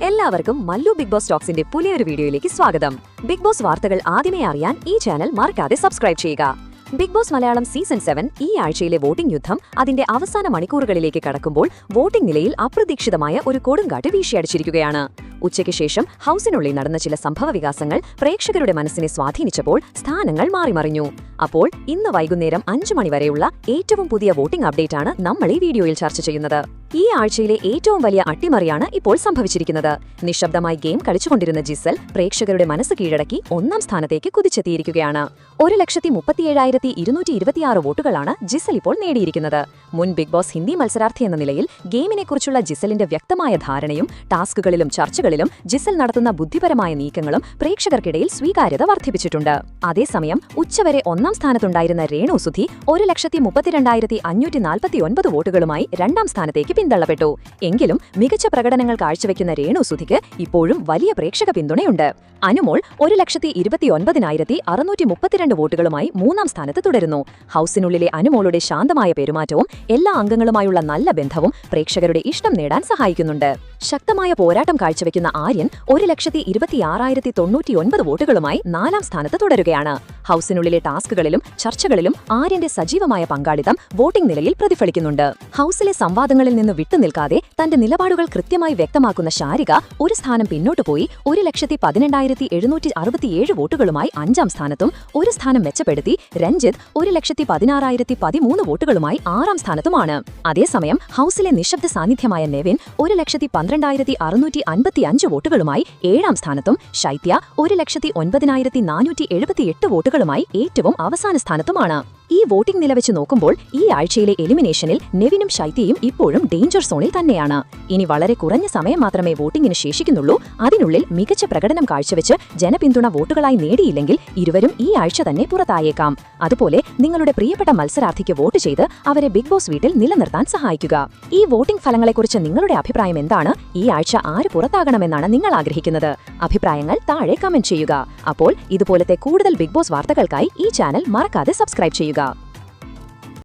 എല്ലാവർക്കും Mallu big boss ടോക്സിന്റെ പുതിയൊരു വീഡിയോയിലേക്ക് സ്വാഗതം. ബിഗ് ബോസ് വാർത്തകൾ ആദ്യമേ അറിയാൻ ഈ ചാനൽ മറക്കാതെ സബ്സ്ക്രൈബ് ചെയ്യുക. ബിഗ് ബോസ് മലയാളം സീസൺ 7 ഈ ആഴ്ചയിലെ വോട്ടിംഗ് യുദ്ധം അതിന്റെ അവസാന മണിക്കൂറുകളിലേക്ക് കടക്കുമ്പോൾ വോട്ടിംഗ് നിലയിൽ അപ്രതീക്ഷിതമായ ഒരു കൊടുങ്കാറ്റ് വീശിയടിച്ചിരിക്കുകയാണ്. ഉച്ചയ്ക്ക് ശേഷം ഹൌസിനുള്ളിൽ നടന്ന ചില സംഭവവികാസങ്ങൾ പ്രേക്ഷകരുടെ മനസ്സിനെ സ്വാധീനിച്ചപ്പോൾ സ്ഥാനങ്ങൾ മാറിമറിഞ്ഞു. അപ്പോൾ ഇന്ന് വൈകുന്നേരം 5 മണിവരെയുള്ള ഏറ്റവും പുതിയ വോട്ടിംഗ് അപ്ഡേറ്റാണ് നമ്മൾ ഈ വീഡിയോയിൽ ചർച്ച ചെയ്യുന്നത്. ഈ ആഴ്ചയിലെ ഏറ്റവും വലിയ അട്ടിമറിയാണ് ഇപ്പോൾ സംഭവിച്ചിരിക്കുന്നത്. നിശബ്ദമായി ഗെയിം കളിച്ചുകൊണ്ടിരുന്ന ജിസൽ പ്രേക്ഷകരുടെ മനസ്സ് കീഴടക്കി 1ാം സ്ഥാനത്തേക്ക് കുതിച്ചെത്തിയിരിക്കുകയാണ്. 1,37,226 വോട്ടുകളാണ് ജിസൽ ഇപ്പോൾ നേടിയിരിക്കുന്നത്. മുൻ ബിഗ് ബോസ് ഹിന്ദി മത്സരാർത്ഥി എന്ന നിലയിൽ ഗെയിമിനെക്കുറിച്ചുള്ള ജിസലിന്റെ വ്യക്തമായ ധാരണയും ടാസ്കുകളിലും ചർച്ചകളിലും ജിസൽ നടത്തുന്ന ബുദ്ധിപരമായ നീക്കങ്ങളും പ്രേക്ഷകർക്കിടയിൽ സ്വീകാര്യത വർദ്ധിപ്പിച്ചിട്ടുണ്ട്. അതേസമയം ഉച്ചവരെ 1ാം സ്ഥാനത്തുണ്ടായിരുന്ന രേണു സുധി 1,32,549 വോട്ടുകളുമായി 2ാം സ്ഥാനത്തേക്ക് പിന്തള്ളപ്പെട്ടു. എങ്കിലും മികച്ച പ്രകടനങ്ങൾ കാഴ്ചവെക്കുന്ന രേണു സുധിക്ക് ഇപ്പോഴും വലിയ പ്രേക്ഷക പിന്തുണയുണ്ട്. അനുമോൾ 1,29,632 വോട്ടുകളുമായി 3ാം സ്ഥാനത്ത് തുടരുന്നു. ഹൌസിനുള്ളിലെ അനുമോളുടെ ശാന്തമായ പെരുമാറ്റവും എല്ലാ അംഗങ്ങളുമായുള്ള നല്ല ബന്ധവും പ്രേക്ഷകരുടെ ഇഷ്ടം നേടാൻ സഹായിക്കുന്നുണ്ട്. ശക്തമായ പോരാട്ടം കാഴ്ചവെക്കുന്ന ആര്യൻ 1,26,099 വോട്ടുകളുമായി 4ാം സ്ഥാനത്ത് തുടരുകയാണ്. ഹൌസിനുള്ളിലെ ടാസ്കുകളിലും ചർച്ചകളിലും ആര്യന്റെ സജീവമായ പങ്കാളിത്തം വോട്ടിംഗ് നിലയിൽ പ്രതിഫലിക്കുന്നുണ്ട്. ഹൌസിലെ സംവാദങ്ങളിൽ നിന്ന് വിട്ടുനിൽക്കാതെ തന്റെ നിലപാടുകൾ കൃത്യമായി വ്യക്തമാക്കുന്ന ശാരിക ഒരു സ്ഥാനം പിന്നോട്ടുപോയി 1,12,767 വോട്ടുകളുമായി 5ാം സ്ഥാനത്തും ഒരു സ്ഥാനം മെച്ചപ്പെടുത്തി രഞ്ജിത്ത് 1,16,013 വോട്ടുകളുമായി 6ാം സ്ഥാനത്തുമാണ്. അതേസമയം ഹൌസിലെ നിശബ്ദ സാന്നിധ്യമായ നെവിൻ 1,12,655 വോട്ടുകളുമായി 7ാം സ്ഥാനത്തും ശൈത്യ 1,09,478 വോട്ടുകളുമായി ഏറ്റവും അവസാന സ്ഥാനത്തുമാണ്. ഈ വോട്ടിംഗ് നിലവെച്ച് നോക്കുമ്പോൾ ഈ ആഴ്ചയിലെ എലിമിനേഷനിൽ നെവിനും ശൈത്യയും ഇപ്പോഴും ഡേഞ്ചർ സോണിൽ തന്നെയാണ്. ഇനി വളരെ കുറഞ്ഞ സമയം മാത്രമേ വോട്ടിംഗിന് ശേഷിക്കുന്നുള്ളൂ. അതിനുള്ളിൽ മികച്ച പ്രകടനം കാഴ്ചവെച്ച് ജനപിന്തുണ വോട്ടുകളായി നേടിയില്ലെങ്കിൽ ഇരുവരും ഈ ആഴ്ച തന്നെ പുറത്തായേക്കാം. അതുപോലെ നിങ്ങളുടെ പ്രിയപ്പെട്ട മത്സരാർത്ഥിക്ക് വോട്ട് ചെയ്ത് അവരെ ബിഗ് ബോസ് വീട്ടിൽ നിലനിർത്താൻ സഹായിക്കുക. ഈ വോട്ടിംഗ് ഫലങ്ങളെക്കുറിച്ച് നിങ്ങളുടെ അഭിപ്രായം എന്താണ്? ഈ ആഴ്ച ആര് പുറത്താകണമെന്നാണ് നിങ്ങൾ ആഗ്രഹിക്കുന്നത്? അഭിപ്രായങ്ങൾ താഴെ കമന്റ് ചെയ്യുക. അപ്പോൾ ഇതുപോലത്തെ കൂടുതൽ ബിഗ് ബോസ് വാർത്തകൾക്കായി ഈ ചാനൽ മറക്കാതെ സബ്സ്ക്രൈബ് ചെയ്യുക.